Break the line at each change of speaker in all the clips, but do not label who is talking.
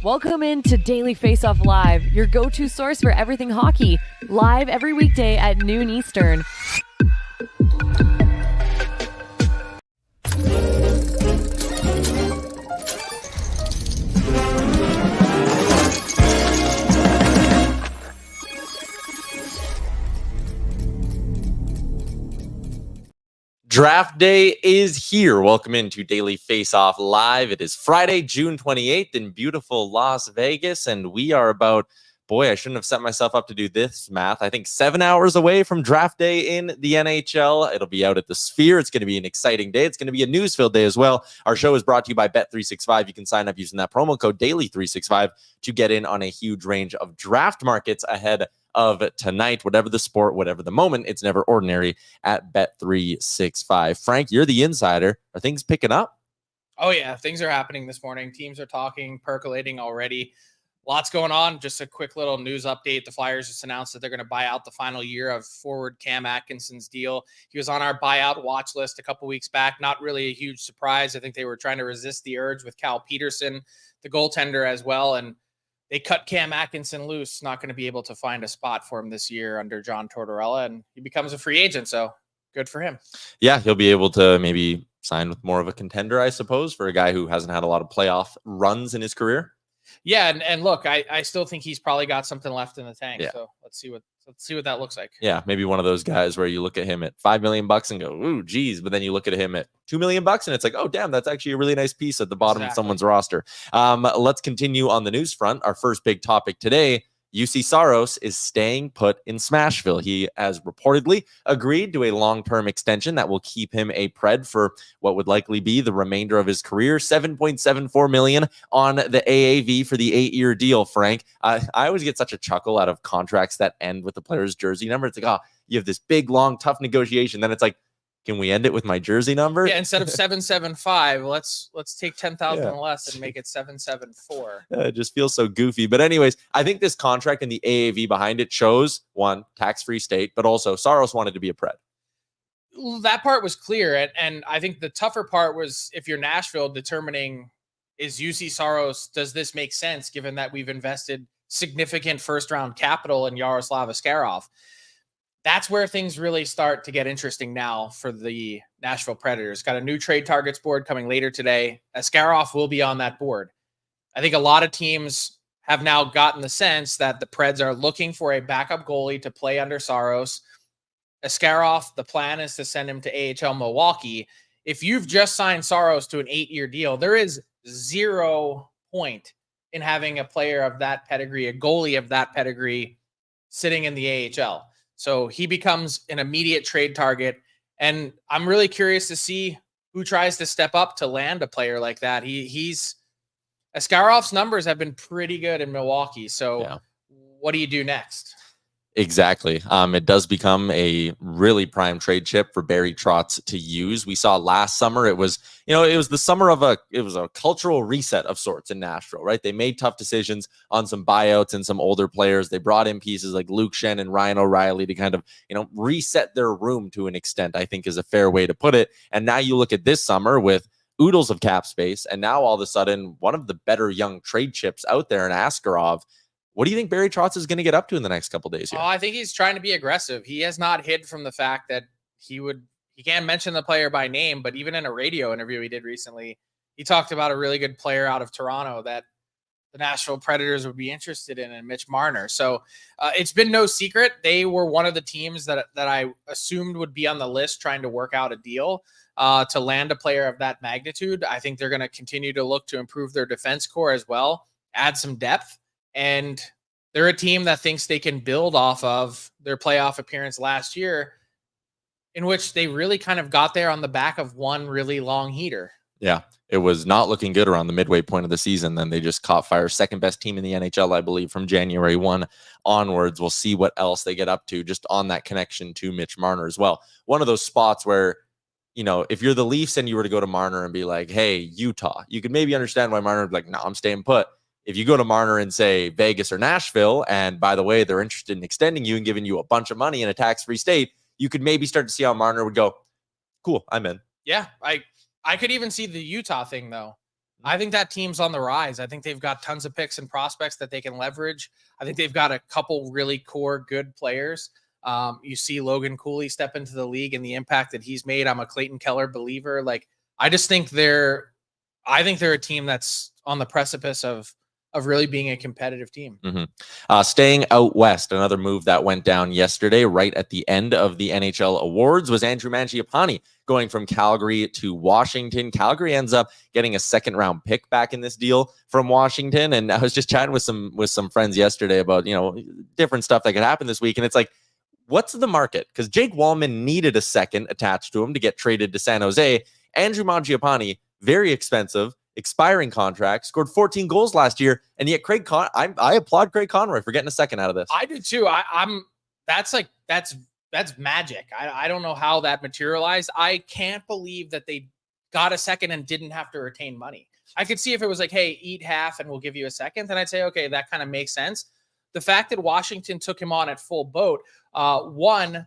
Welcome in to Daily Faceoff Live, your go-to source for everything hockey. Live every weekday at noon Eastern.
Draft day is here. Welcome into Daily Faceoff Live. It is Friday, June 28th in beautiful Las Vegas, and we are about, I shouldn't have set myself up to do this math. I think 7 hours away from draft day in the NHL. It'll be out at the Sphere. It's going to be an exciting day. It's going to be a news-filled day as well. Our show is brought to you by Bet365. You can sign up using that promo code Daily365 to get in on a huge range of draft markets ahead of tonight. Whatever the sport, whatever the moment, it's never ordinary at Bet365. Frank, you're the insider. Are things picking up?
Oh yeah, things are happening this morning. Teams are talking, percolating already. Lots going on. Just a quick little news update. The Flyers just announced that they're going to buy out the final year of forward Cam Atkinson's deal. He was on our buyout watch list a couple weeks back. Not really a huge surprise. I think they were trying to resist the urge with Cal Peterson, the goaltender, as well, and they cut Cam Atkinson loose. Not going to be able to find a spot for him this year under John Tortorella, and he becomes a free agent, so good for him.
Yeah, he'll be able to maybe sign with more of a contender, I suppose, for a guy who hasn't had a lot of playoff runs in his career.
Yeah, and look, I still think he's probably got something left in the tank.
Yeah.
So let's see what that looks like.
Yeah, maybe one of those guys where you look at him at $5 million and go, ooh, geez, but then you look at him at $2 million and it's like, oh, damn, that's actually a really nice piece at the bottom of someone's roster. Let's continue on the news front. Our first big topic today: Juuse Saros is staying put in Smashville. He has reportedly agreed to a long-term extension that will keep him a Pred for what would likely be the remainder of his career. $7.74 million on the AAV for the 8-year deal, Frank. I always get such a chuckle out of contracts that end with the player's jersey number. It's like, oh, you have this big, long, tough negotiation. Then it's like, can we end it with my jersey number?
Yeah, instead of 775, let's take 10,000 less and make it 774.
It just feels so goofy. But anyways, I think this contract and the AAV behind it shows, one, tax-free state, but also Saros wanted to be a Pred.
That part was clear, and I think the tougher part was, if you're Nashville, determining, is Juuse Saros, does this make sense given that we've invested significant first-round capital in Yaroslav Askarov? That's where things really start to get interesting now for the Nashville Predators. Got a new trade targets board coming later today. Askarov will be on that board. I think a lot of teams have now gotten the sense that the Preds are looking for a backup goalie to play under Saros. Askarov, the plan is to send him to AHL Milwaukee. If you've just signed Saros to an 8-year deal, there is 0 point in having a player of that pedigree, a goalie of that pedigree, sitting in the AHL. So he becomes an immediate trade target. And I'm really curious to see who tries to step up to land a player like that. Askarov's numbers have been pretty good in Milwaukee. So What do you do next?
Exactly. It does become a really prime trade chip for Barry Trotz to use. We saw last summer, it was the summer of a cultural reset of sorts in Nashville, right? They made tough decisions on some buyouts and some older players. They brought in pieces like Luke Shen and Ryan O'Reilly to kind of, reset their room to an extent, I think is a fair way to put it. And now you look at this summer with oodles of cap space, and now all of a sudden, one of the better young trade chips out there in Askarov. What do you think Barry Trotz is going to get up to in the next couple of days here?
I think he's trying to be aggressive. He has not hid from the fact that he can't mention the player by name, but even in a radio interview he did recently, he talked about a really good player out of Toronto that the Nashville Predators would be interested in Mitch Marner. So it's been no secret. They were one of the teams that I assumed would be on the list trying to work out a deal to land a player of that magnitude. I think they're going to continue to look to improve their defense core as well, add some depth. And they're a team that thinks they can build off of their playoff appearance last year, in which they really kind of got there on the back of one really long heater.
Yeah, it was not looking good around the midway point of the season. Then they just caught fire. Second best team in the NHL, I believe, from January 1 onwards. We'll see what else they get up to just on that connection to Mitch Marner as well. One of those spots where, if you're the Leafs and you were to go to Marner and be like, hey, Utah, you could maybe understand why Marner would be like, no, I'm staying put. If you go to Marner and say Vegas or Nashville, and by the way, they're interested in extending you and giving you a bunch of money in a tax-free state, you could maybe start to see how Marner would go, cool, I'm in.
Yeah, I could even see the Utah thing, though. I think that team's on the rise. I think they've got tons of picks and prospects that they can leverage. I think they've got a couple really core good players. You see Logan Cooley step into the league and the impact that he's made. I'm a Clayton Keller believer. Like, I just think they're a team that's on the precipice of really being a competitive team.
Staying out west, another move that went down yesterday, right at the end of the NHL awards, was Andrew Mangiapane going from Calgary to Washington. Calgary ends up getting a second-round pick back in this deal from Washington. And I was just chatting with some friends yesterday about, different stuff that could happen this week. And it's like, what's the market? Because Jake Wallman needed a second attached to him to get traded to San Jose. Andrew Mangiapane, very expensive, expiring contract, scored 14 goals last year, and yet I applaud Craig Conroy for getting a second out of this.
I do too. That's magic. I don't know how that materialized. I can't believe that they got a second and didn't have to retain money. I could see if it was like, hey, eat half and we'll give you a second, then I'd say, okay, that kind of makes sense. The fact that Washington took him on at full boat, one,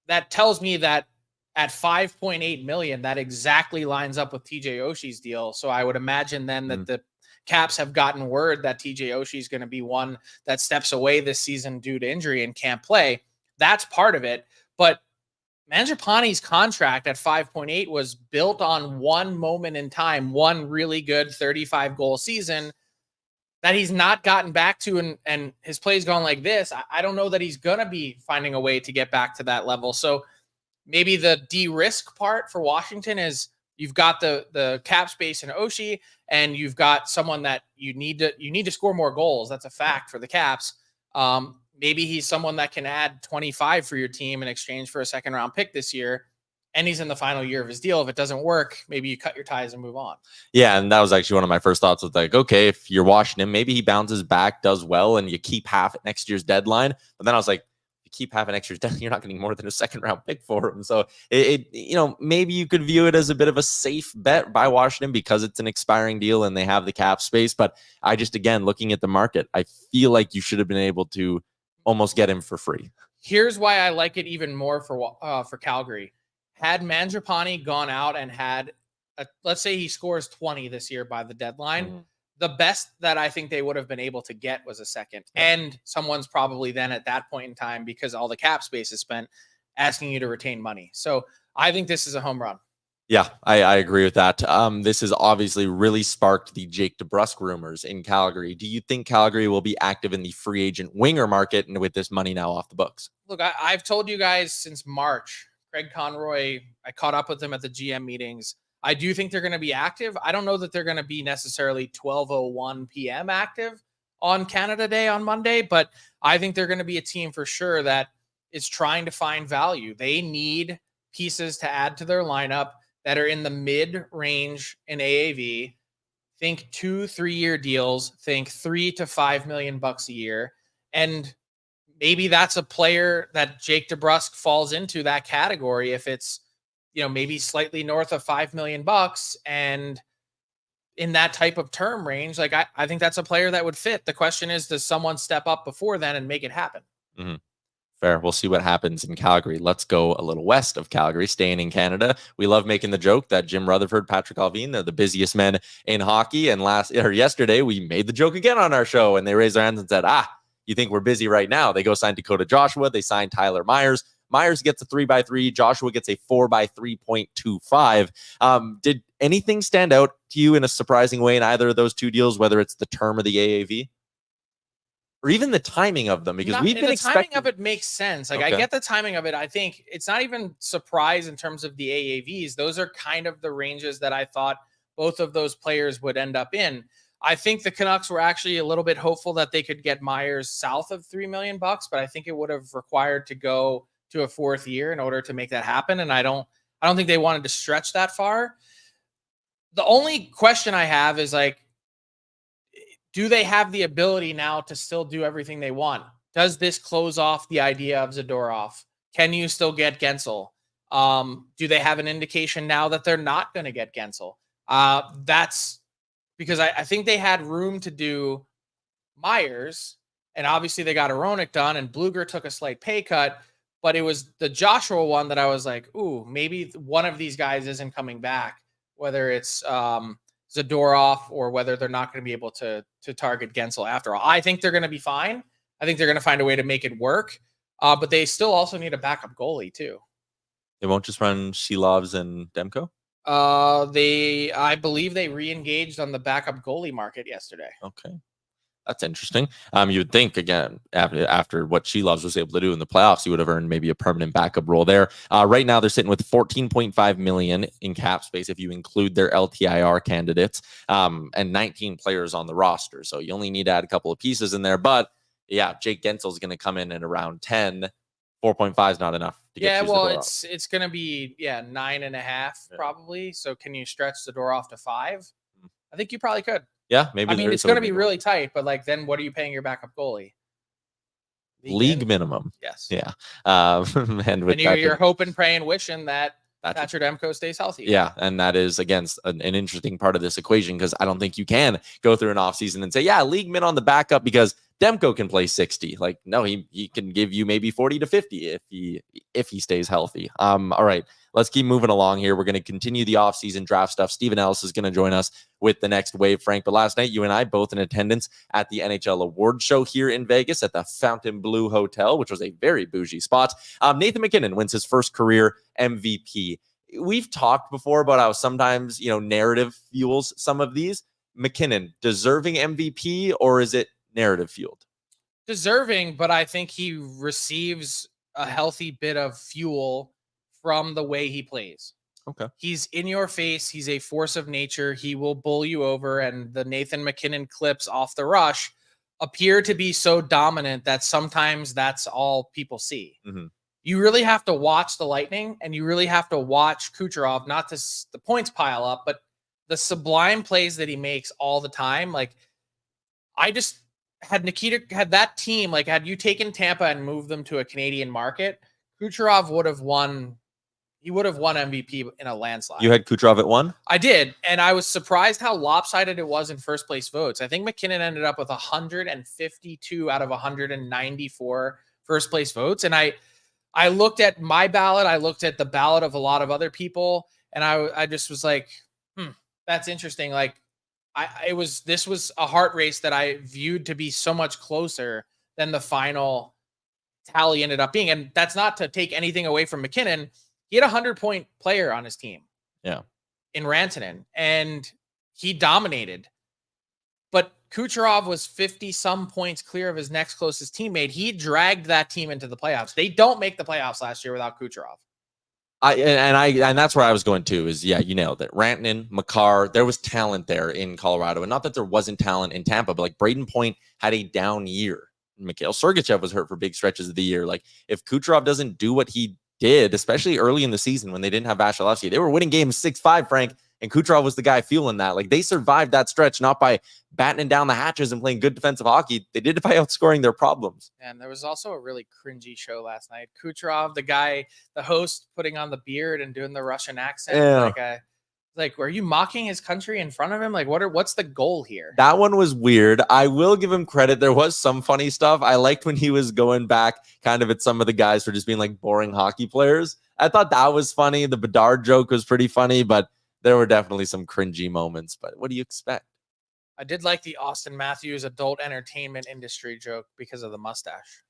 that tells me that at $5.8 million, that exactly lines up with TJ Oshie's deal. So I would imagine then that the Caps have gotten word that TJ Oshie is going to be one that steps away this season due to injury and can't play. That's part of it. But Mangiapane's contract at 5.8 was built on one moment in time, one really good 35-goal season that he's not gotten back to, and his play's gone like this. I don't know that he's going to be finding a way to get back to that level. So maybe the de-risk part for Washington is you've got the cap space in Oshie, and you've got someone that you need to score more goals. That's a fact for the Caps. Maybe he's someone that can add 25 for your team in exchange for a second-round pick this year, and he's in the final year of his deal. If it doesn't work, maybe you cut your ties and move on. Yeah,
and that was actually one of my first thoughts. Was like, okay, if you're Washington, maybe he bounces back, does well, and you keep half at next year's deadline. But then I was like, keep having extra debt, you're not getting more than a second-round pick for him. So maybe you could view it as a bit of a safe bet by Washington because it's an expiring deal and they have the cap space. But I just, again, looking at the market, I feel like you should have been able to almost get him for free.
Here's why I like it even more for Calgary. Had Mangiapane gone out and had, let's say he scores 20 this year by the deadline, the best that I think they would have been able to get was a second. And someone's probably then at that point in time, because all the cap space is spent, asking you to retain money. So I think this is a home run.
Yeah, I agree with that. This has obviously really sparked the Jake DeBrusk rumors in Calgary. Do you think Calgary will be active in the free agent winger market and with this money now off the books?
Look, I've told you guys since March, Craig Conroy, I caught up with him at the GM meetings. I do think they're going to be active. I don't know that they're going to be necessarily 12:01 p.m. active on Canada Day on Monday, but I think they're going to be a team for sure that is trying to find value. They need pieces to add to their lineup that are in the mid-range in AAV. Think 2-3 year deals. Think $3 to $5 million a year, and maybe that's a player that Jake DeBrusk falls into that category if it's maybe slightly north of $5 million and in that type of term range. Like I think that's a player that would fit. The question is, does someone step up before then and make it happen?
Fair. We'll see what happens in Calgary. Let's go a little west of Calgary, staying in Canada. We love making the joke that Jim Rutherford, Patrick Allvin, they're the busiest men in hockey. And yesterday, we made the joke again on our show, and they raised their hands and said, you think we're busy right now? They go sign Dakota Joshua. They sign Tyler Myers. Myers gets a 3x3. Joshua gets a 4x3.25. Did anything stand out to you in a surprising way in either of those two deals, whether it's the term of the AAV or even the timing of them? Because we've been expecting...
The timing of it makes sense. Like, okay. I get the timing of it. I think it's not even surprise in terms of the AAVs. Those are kind of the ranges that I thought both of those players would end up in. I think the Canucks were actually a little bit hopeful that they could get Myers south of $3 million, but I think it would have required to go to a fourth year in order to make that happen. And I don't think they wanted to stretch that far. The only question I have is, like, do they have the ability now to still do everything they want? Does this close off the idea of Zadorov? Can you still get Guentzel? Do they have an indication now that they're not going to get Guentzel? That's because I think they had room to do Myers, and obviously they got Aronik done, and Bluger took a slight pay cut. But it was the Joshua one that I was like, ooh, maybe one of these guys isn't coming back, whether it's Zadorov or whether they're not going to be able to target Guentzel after all. I think they're going to be fine. I think they're going to find a way to make it work. But they still also need a backup goalie too.
They won't just run Shelovs and Demko?
I believe they re-engaged on the backup goalie market yesterday.
Okay. That's interesting. You would think, again, after what Shelovs was able to do in the playoffs, he would have earned maybe a permanent backup role there. Right now, they're sitting with $14.5 million in cap space if you include their LTIR candidates, and 19 players on the roster. So you only need to add a couple of pieces in there. But yeah, Jake Guentzel is going to come in at around 10. 4.5 is not enough.
It's going to be 9.5 probably. So can you stretch Zadorov to 5? I think you probably could.
Yeah, maybe.
I mean, it's going to be really tight, but like, then what are you paying your backup goalie?
League minimum.
Yes.
Yeah. And
you're hoping, praying, wishing that Thatcher Demko stays healthy.
Yeah, and that is, again, an interesting part of this equation, because I don't think you can go through an offseason and say, yeah, league min on the backup because Demko can play 60. Like, no, he can give you maybe 40 to 50 if he stays healthy. All right, let's keep moving along here. We're going to continue the offseason draft stuff. Steven Ellis is going to join us with the next wave, Frank. But last night, you and I both in attendance at the NHL award show here in Vegas at the Fontainebleau Hotel, which was a very bougie spot. Nathan MacKinnon wins his first career MVP. We've talked before about how sometimes, narrative fuels some of these. MacKinnon, deserving MVP, or is it narrative fueled?
Deserving, but I think he receives a healthy bit of fuel from the way he plays.
Okay.
He's in your face. He's a force of nature. He will bull you over. And the Nathan MacKinnon clips off the rush appear to be so dominant that sometimes that's all people see.
Mm-hmm.
You really have to watch the Lightning, and you really have to watch Kucherov, not to the points pile up, but the sublime plays that he makes all the time. Like, I just had that team, like, had you taken Tampa and moved them to a Canadian market, Kucherov would have won. He would have won MVP in a landslide.
You had Kucherov at 1?
I did, and I was surprised how lopsided it was in first place votes. I think MacKinnon ended up with 152 out of 194 first place votes, and I looked at my ballot, I looked at the ballot of a lot of other people, and I just was like, that's interesting. Like, this was a heart race that I viewed to be so much closer than the final tally ended up being. And that's not to take anything away from MacKinnon. He had a 100-point player on his team.
Yeah.
In Rantanen, and he dominated. But Kucherov was 50-some points clear of his next closest teammate. He dragged that team into the playoffs. They don't make the playoffs last year without Kucherov.
And that's where I was going to is, you nailed it. Rantanen, Makar, there was talent there in Colorado. And not that there wasn't talent in Tampa, but like Braden Point had a down year. Mikhail Sergachev was hurt for big stretches of the year. Like, if Kucherov doesn't do what he did, especially early in the season when they didn't have Vasilevsky, they were winning games 6-5, Frank, and Kucherov was the guy fueling that. Like, they survived that stretch not by battening down the hatches and playing good defensive hockey. They did it by outscoring their problems.
And there was also a really cringy show last night. Kucherov, the host, putting on the beard and doing the Russian accent.
Yeah.
Like, are you mocking his country in front of him? Like, what's the goal here?
That one was weird. I will give him credit. There was some funny stuff. I liked when he was going back kind of at some of the guys for just being like boring hockey players. I thought that was funny. The Bedard joke was pretty funny, but there were definitely some cringy moments. But what do you expect?
I did like the Austin Matthews adult entertainment industry joke because of the mustache.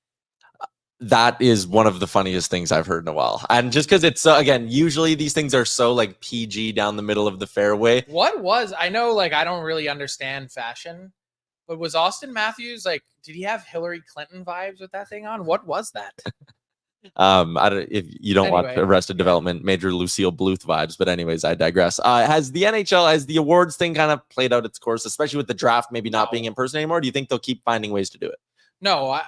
That is one of the funniest things I've heard in a while. And just because it's, again, usually these things are so like PG down the middle of the fairway.
I know, like, I don't really understand fashion, but was Austin Matthews, like, did he have Hillary Clinton vibes with that thing on? What was that?
If you don't watch Arrested Development, Major Lucille Bluth vibes, but anyways, I digress. Has the awards thing kind of played out its course, especially with the draft maybe not being in person anymore? Do you think they'll keep finding ways to do it?
No,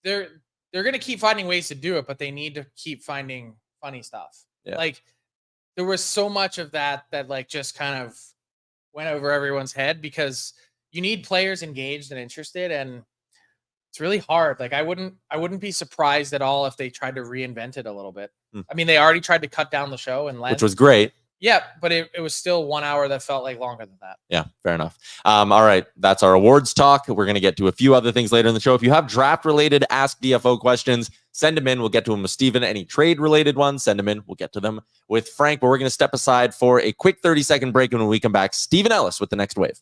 they're going to keep finding ways to do it, but they need to keep finding funny stuff.
Yeah.
Like, there was so much of that like just kind of went over everyone's head because you need players engaged and interested, and it's really hard. Like, I wouldn't be surprised at all if they tried to reinvent it a little bit. I mean, they already tried to cut down the show and
which was great.
Yeah, but it was still 1 hour that felt like longer than that.
Yeah, fair enough. All right, that's our awards talk. We're going to get to a few other things later in the show. If you have draft-related Ask DFO questions, send them in. We'll get to them with Steven. Any trade-related ones, send them in. We'll get to them with Frank. But we're going to step aside for a quick 30-second break. And when we come back, Steven Ellis with the next wave.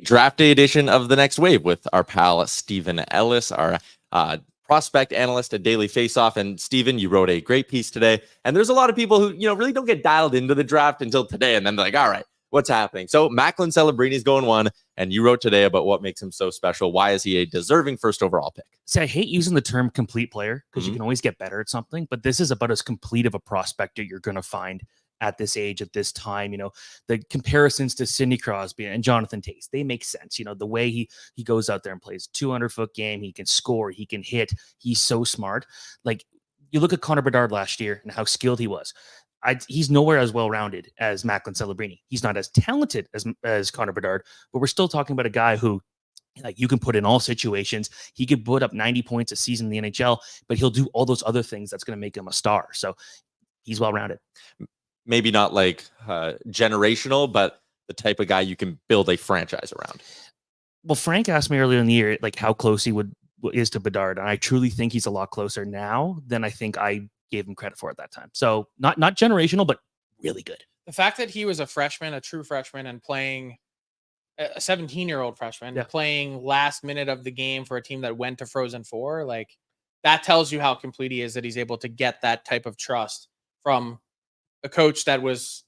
Draft day edition of the next wave with our pal Steven Ellis, our prospect analyst at Daily Faceoff. And Steven, you wrote a great piece today. And there's a lot of people who, really don't get dialed into the draft until today. And then they're like, all right, what's happening? So Macklin Celebrini's going 1, and you wrote today about what makes him so special. Why is he a deserving first overall pick?
See, I hate using the term complete player because you can always get better at something, but this is about as complete of a prospect that you're going to find at this age, at this time. The comparisons to Sidney Crosby and Jonathan Tays, they make sense. The way he goes out there and plays 200-foot game, he can score, he can hit, he's so smart. Like, you look at Connor Bedard last year and how skilled he was. He's nowhere as well-rounded as Macklin Celebrini. He's not as talented as Connor Bedard, but we're still talking about a guy who, like, you can put in all situations. He could put up 90 points a season in the NHL, but he'll do all those other things that's going to make him a star. So he's well-rounded.
Maybe not like generational, but the type of guy you can build a franchise around.
Well, Frank asked me earlier in the year, like, how close he is to Bedard, and I truly think he's a lot closer now than I think I gave him credit for at that time. So not generational, but really good.
The fact that he was a freshman, a true freshman, and playing a 17-year-old freshman, playing last minute of the game for a team that went to Frozen Four, like, that tells you how complete he is, that he's able to get that type of trust from a coach that was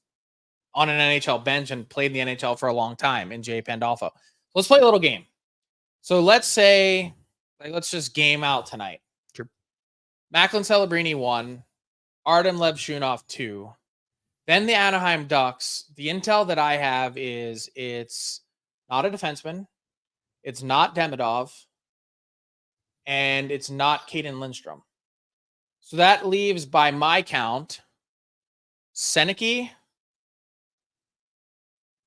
on an NHL bench and played in the NHL for a long time in Jay Pandolfo. Let's play a little game. So let's say, let's just game out tonight.
Sure.
Macklin Celebrini 1, Artem Levshunov 2. Then the Anaheim Ducks. The intel that I have is it's not a defenseman, it's not Demidov, and it's not Caden Lindstrom. So that leaves, by my count, Seneke,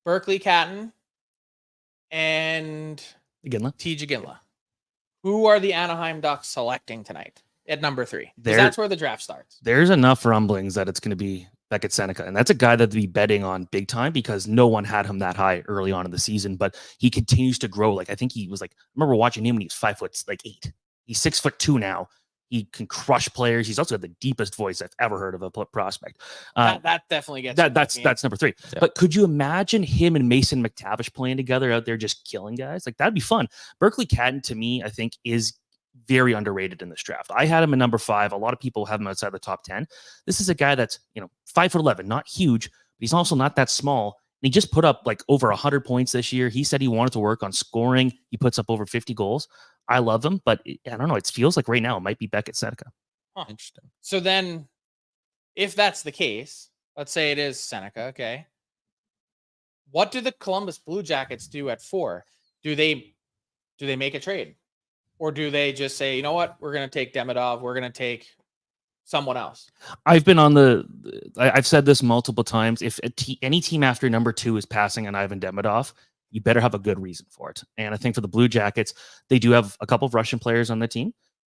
Berkeley Catton, and TJ Ginla. Who are the Anaheim Ducks selecting tonight at number 3? Because that's where the draft starts.
There's enough rumblings that it's going to be Beckett Seneca, and that's a guy that they'd be betting on big time because no one had him that high early on in the season, but he continues to grow. Like, I think he was I remember watching him when he was 5'8". He's 6'2" now. He can crush players. He's also got the deepest voice I've ever heard of a prospect.
That definitely gets
that's number 3. Yeah. But could you imagine him and Mason McTavish playing together out there just killing guys? Like, that'd be fun. Berkeley Catton, to me, I think is very underrated in this draft. I had him at number 5. A lot of people have him outside the top 10. This is a guy that's 5'11", not huge, but he's also not that small. And he just put up over 100 points this year. He said he wanted to work on scoring. He puts up over 50 goals. I love him, but I don't know. It feels like right now it might be Beckett Seneca.
Huh. Interesting. So then, if that's the case, let's say it is Seneca. Okay. What do the Columbus Blue Jackets do at 4? Do they make a trade, or do they just say, you know what, we're going to take Demidov, we're going to take someone else?
I've been on I've said this multiple times. If any team after number 2 is passing on Ivan Demidov, you better have a good reason for it. And I think for the Blue Jackets, they do have a couple of Russian players on the team.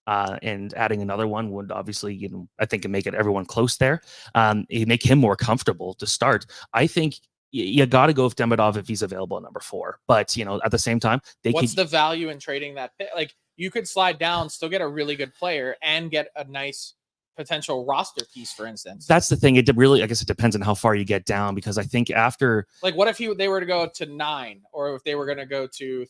And adding another one would obviously, I think, make it everyone close there. It make him more comfortable to start. I think you got to go with Demidov if he's available at number 4. But, at the same time,
what's the value in trading that pick? Like, you could slide down, still get a really good player, and get a nice potential roster piece, for instance.
That's the thing. It really, I guess it depends on how far you get down, because I think after,
what if they were to go to 9, or if they were going to go to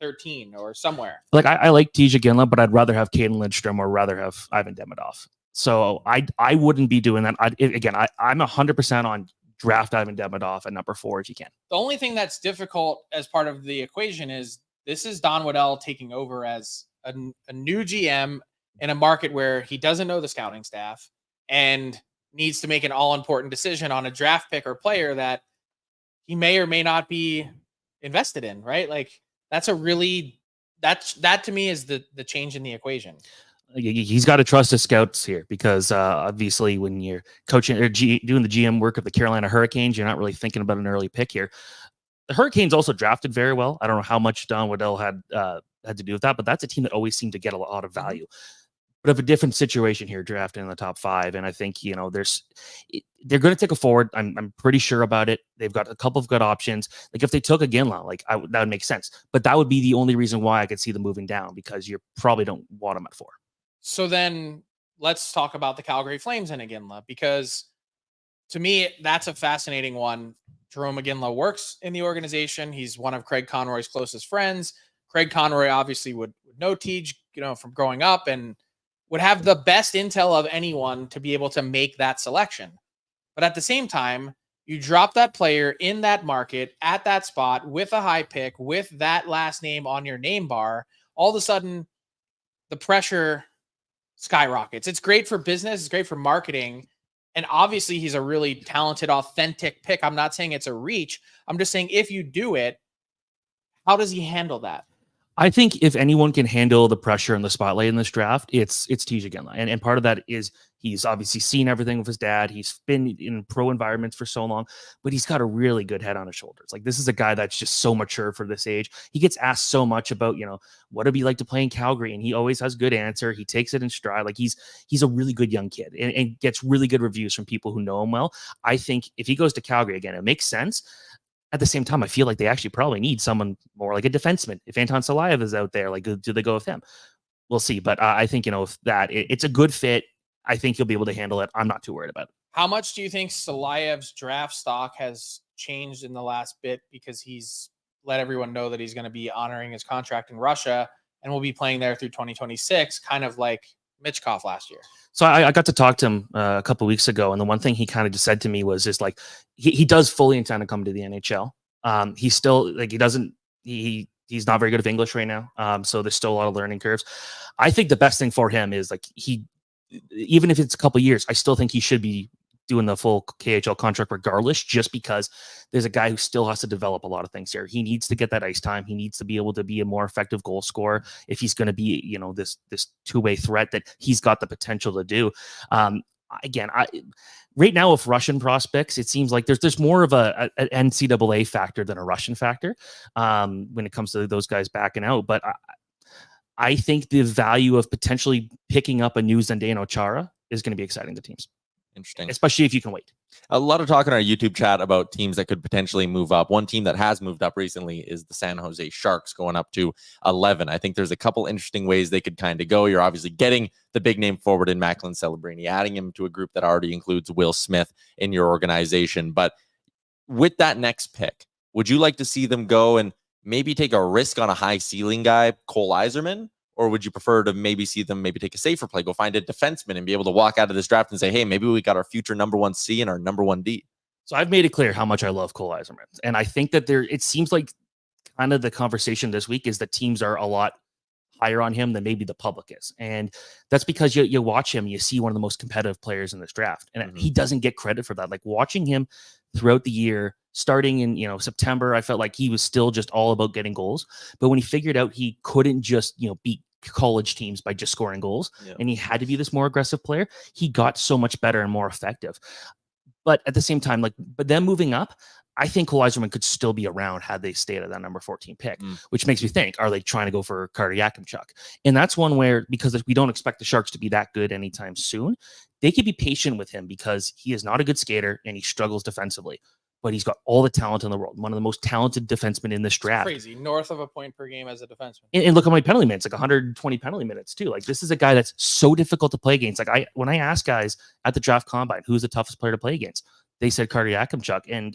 13 or somewhere.
Like I like Tija Ginla, but I'd rather have Caden Lindstrom or rather have Ivan Demidov. So I wouldn't be doing that. I'm 100% on draft Ivan Demidov at number 4 if you can.
The only thing that's difficult as part of the equation is this is Don Waddell taking over as a new GM in a market where he doesn't know the scouting staff and needs to make an all-important decision on a draft pick or player that he may or may not be invested in, right? Like that's a really, that to me is the change in the equation.
He's got to trust his scouts here because obviously when you're coaching or doing the GM work of the Carolina Hurricanes, you're not really thinking about an early pick here. The Hurricanes also drafted very well. I don't know how much Don Waddell had to do with that, but that's a team that always seemed to get a lot of value. But of a different situation here, drafting in the top 5, and I think they're going to take a forward. I'm pretty sure about it. They've got a couple of good options. Like if they took a Ginla, that would make sense. But that would be the only reason why I could see them moving down because you probably don't want them at 4.
So then let's talk about the Calgary Flames and Iginla, because to me, that's a fascinating one. Jerome Iginla works in the organization. He's one of Craig Conroy's closest friends. Craig Conroy obviously would know Tej, from growing up and would have the best intel of anyone to be able to make that selection. But at the same time, you drop that player in that market at that spot with a high pick, with that last name on your name bar, all of a sudden the pressure skyrockets. It's great for business. It's great for marketing. And obviously he's a really talented, authentic pick. I'm not saying it's a reach. I'm just saying if you do it, how does he handle that?
I think if anyone can handle the pressure and the spotlight in this draft, it's Tija Ginla. And part of that is he's obviously seen everything with his dad. He's been in pro environments for so long, but he's got a really good head on his shoulders. Like this is a guy that's just so mature for this age. He gets asked so much about, what it'd be like to play in Calgary. And he always has good answer. He takes it in stride. Like he's a really good young kid and gets really good reviews from people who know him well. I think if he goes to Calgary again, it makes sense. At the same time, I feel like they actually probably need someone more like a defenseman. If Anton Salayev is out there, do they go with him? We'll see. But I think, if it's a good fit, I think he'll be able to handle it. I'm not too worried about it.
How much do you think Salayev's draft stock has changed in the last bit because he's let everyone know that he's going to be honoring his contract in Russia and will be playing there through 2026, kind of like Michkov last year?
So I got to talk to him a couple of weeks ago, and the one thing he kind of just said to me was just he does fully intend to come to the NHL. He's still he's not very good at English right now. So there's still a lot of learning curves. I think the best thing for him is even if it's a couple of years, I still think he should be doing the full KHL contract regardless, just because there's a guy who still has to develop a lot of things here. He needs to get that ice time. He needs to be able to be a more effective goal scorer if he's going to be, this two-way threat that he's got the potential to do. Right now with Russian prospects, it seems like there's more of an NCAA factor than a Russian factor when it comes to those guys backing out. But I think the value of potentially picking up a new Zdeno Chara is going to be exciting to teams.
Interesting.
Especially if you can wait.
A lot of talk in our YouTube chat about teams that could potentially move up. One team that has moved up recently is the San Jose Sharks, going up to 11. I think there's a couple interesting ways they could kind of go. You're obviously getting the big name forward in Macklin Celebrini, adding him to a group that already includes Will Smith in your organization. But with that next pick, would you like to see them go and maybe take a risk on a high ceiling guy, Cole Yzerman? Or would you prefer to maybe see them take a safer play, go find a defenseman and be able to walk out of this draft and say, hey, maybe we got our future number 1 C and our number 1 D?
So I've made it clear how much I love Cole Yzerman. And I think that it seems like kind of the conversation this week is that teams are a lot higher on him than maybe the public is. And that's because you watch him, you see one of the most competitive players in this draft. And he doesn't get credit for that. Like watching him throughout the year, starting in September, I felt like he was still just all about getting goals. But when he figured out he couldn't just beat college teams by just scoring goals, and he had to be this more aggressive player, he got so much better and more effective. But at the same time, but then moving up, I think Cole Yzerman could still be around had they stayed at that number 14 pick, which makes me think, are they trying to go for Carter Yakimchuk? And that's one where, because we don't expect the Sharks to be that good anytime soon, they could be patient with him because he is not a good skater and he struggles defensively, but he's got all the talent in the world. One of the most talented defensemen in this draft.
Crazy. North of a point per game as a defenseman.
And look at my penalty minutes, 120 penalty minutes too. This is a guy that's so difficult to play against. When I ask guys at the draft combine, who's the toughest player to play against? They said Carter Yakimchuk,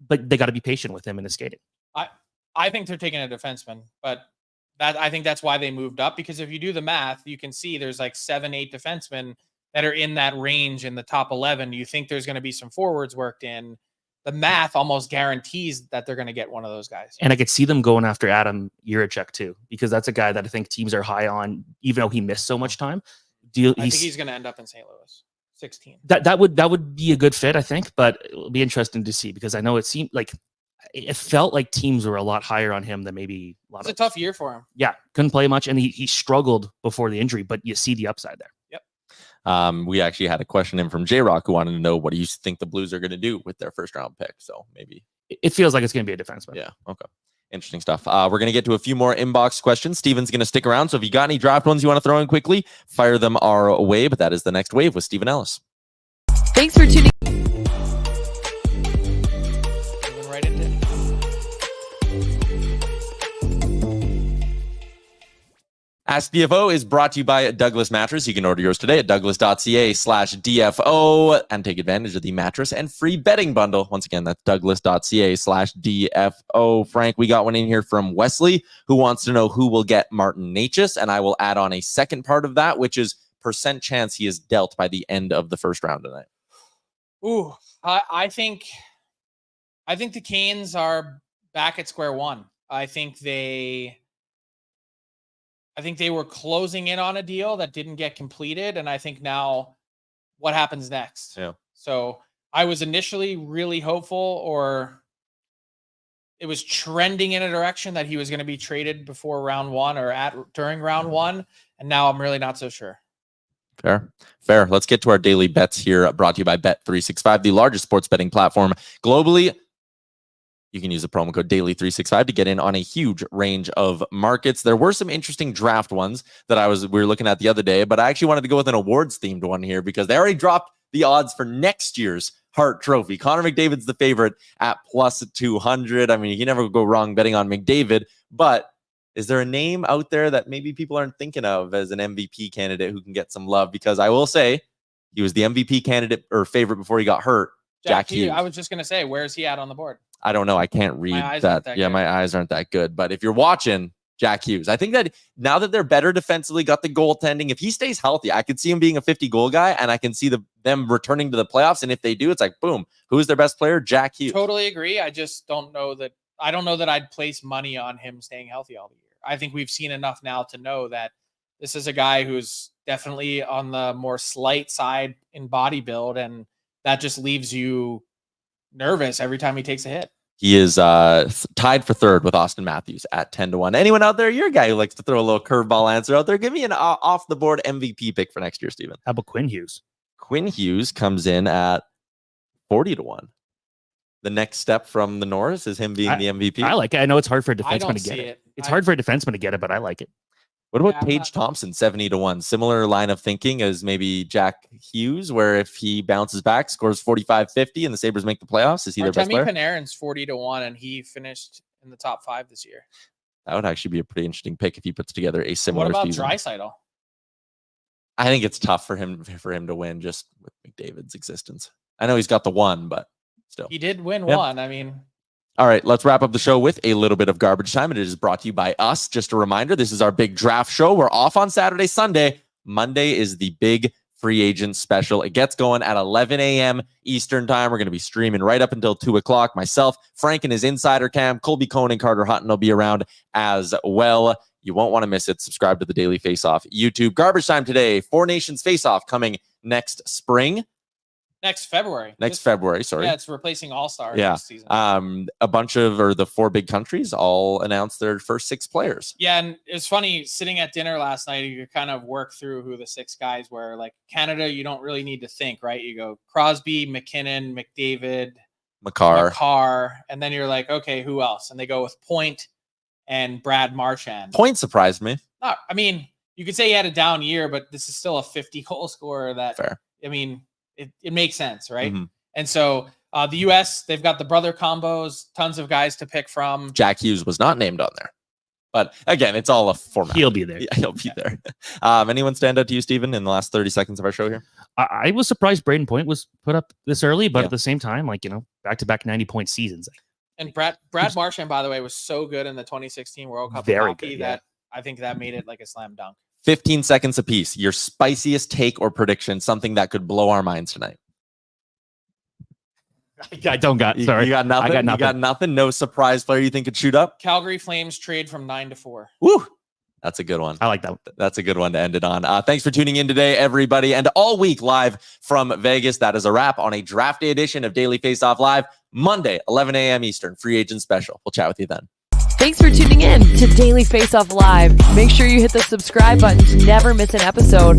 but they got to be patient with him in his skating.
I think they're taking a defenseman, but I think that's why they moved up, because if you do the math, you can see there's like 7-8 defensemen that are in that range in the top 11. You think there's going to be some forwards worked in. The math almost guarantees that they're going to get one of those guys.
And I could see them going after Adam Jiricek too, because that's a guy that I think teams are high on, even though he missed so much time.
I think he's going to end up in St. Louis. 16.
That would be a good fit, I think, but it'll be interesting to see, because I know it seemed like it felt like teams were a lot higher on him than maybe a lot.
It's a tough year for him.
Yeah, couldn't play much, and he struggled before the injury, but you see the upside there.
Yep.
We actually had a question in from J-Rock who wanted to know, what do you think the Blues are going to do with their first round pick? So maybe
it feels like it's going to be a defenseman.
Yeah. Okay. Interesting stuff. We're going to get to a few more inbox questions. Steven's going to stick around. So if you got any draft ones you want to throw in quickly, fire them our way. But that is the next wave with Steven Ellis.
Thanks for tuning.
Moving right into it.
AskDFO is brought to you by Douglas Mattress. You can order yours today at douglas.ca/DFO and take advantage of the mattress and free bedding bundle. Once again, that's douglas.ca/DFO. Frank, we got one in here from Wesley who wants to know who will get Martin Necas. And I will add on a second part of that, which is percent chance he is dealt by the end of the first round tonight.
Ooh, I think the Canes are back at square one. I think they were closing in on a deal that didn't get completed, and I think now what happens next?
Yeah.
So I was initially really hopeful, or it was trending in a direction that he was going to be traded before round one or during round one, and now I'm really not so sure.
Fair. Let's get to our daily bets here, brought to you by Bet365, the largest sports betting platform globally. You can use the promo code DAILY365 to get in on a huge range of markets. There were some interesting draft ones that we were looking at the other day, but I actually wanted to go with an awards themed one here because they already dropped the odds for next year's Hart Trophy. Connor McDavid's the favorite at plus 200. I mean, you can never go wrong betting on McDavid, but is there a name out there that maybe people aren't thinking of as an MVP candidate who can get some love? Because I will say he was the MVP candidate or favorite before he got hurt. Jack Hughes.
I was just going to say, where's he at on the board?
I don't know. I can't read that. Yeah, my eyes aren't that good. But if you're watching, Jack Hughes, I think that now that they're better defensively, got the goaltending, if he stays healthy, I could see him being a 50-goal guy, and I can see them returning to the playoffs. And if they do, it's like, boom, who's their best player? Jack Hughes.
Totally agree. I just don't know that. I don't know that I'd place money on him staying healthy all the year. I think we've seen enough now to know that this is a guy who's definitely on the more slight side in body build, and that just leaves you nervous every time he takes a hit.
He is tied for third with Austin Matthews at 10-1. Anyone out there? You're a guy who likes to throw a little curveball answer out there. Give me an off-the-board MVP pick for next year, Steven.
How about Quinn Hughes?
Quinn Hughes comes in at 40-1. The next step from the Norris is him being the MVP.
I like it. I know it's hard for a defenseman to get it. It's hard for a defenseman to get it, but I like it.
What about Tage Thompson, 70-1? Similar line of thinking as maybe Jack Hughes, where if he bounces back, scores 45-50, and the Sabres make the playoffs, is he their best player?
Artemi Panarin's 40-1, and he finished in the top 5 this year.
That would actually be a pretty interesting pick if he puts together a similar season.
What about Draisaitl?
I think it's tough for him to win just with McDavid's existence. I know he's got the one, but still.
He did win one. I mean...
All right, let's wrap up the show with a little bit of garbage time. It is brought to you by us. Just a reminder, this is our big draft show. We're off on Saturday, Sunday. Monday is the big free agent special. It gets going at 11 a.m. Eastern time. We're going to be streaming right up until 2 o'clock. Myself, Frank and his insider cam, Colby Cohn and Carter Hutton will be around as well. You won't want to miss it. Subscribe to the Daily Faceoff YouTube. Garbage time today. 4 Nations Faceoff coming next spring.
Next February.
Sorry.
Yeah, it's replacing All-Star
this
season.
A bunch of, or the 4 big countries all announced their first 6 players.
Yeah, and it's funny, sitting at dinner last night, you kind of work through who the 6 guys were. Like Canada, you don't really need to think, right? You go Crosby, McKinnon, McDavid, Makar, and then you're like, okay, who else? And they go with Point and Brad Marchand.
Point surprised me.
I mean, you could say he had a down year, but this is still a 50-goal scorer that,
fair.
I mean, it makes sense, right?
Mm-hmm.
And so the U.S., they've got the brother combos, tons of guys to pick from.
Jack Hughes was not named on there. But again, it's all a format.
He'll be there.
Yeah, he'll be there. Anyone stand out to you, Steven, in the last 30 seconds of our show here?
I was surprised Braden Point was put up this early, but at the same time, back-to-back 90-point seasons.
And Brad Marchand, by the way, was so good in the 2016 World Cup
Very
hockey
good, yeah.
that I think that made it like a slam dunk.
15 seconds apiece. Your spiciest take or prediction, something that could blow our minds tonight.
I don't got. Sorry,
You got nothing.
I got nothing.
You got nothing. No surprise player you think could shoot up?
Calgary Flames trade from 9-4.
Woo! That's a good one.
I like that.
That's a good one to end it on. Thanks for tuning in today, everybody. And all week live from Vegas. That is a wrap on a draft day edition of Daily Faceoff Live, Monday, 11 a.m. Eastern, free agent special. We'll chat with you then.
Thanks for tuning in to Daily Faceoff Live. Make sure you hit the subscribe button to never miss an episode.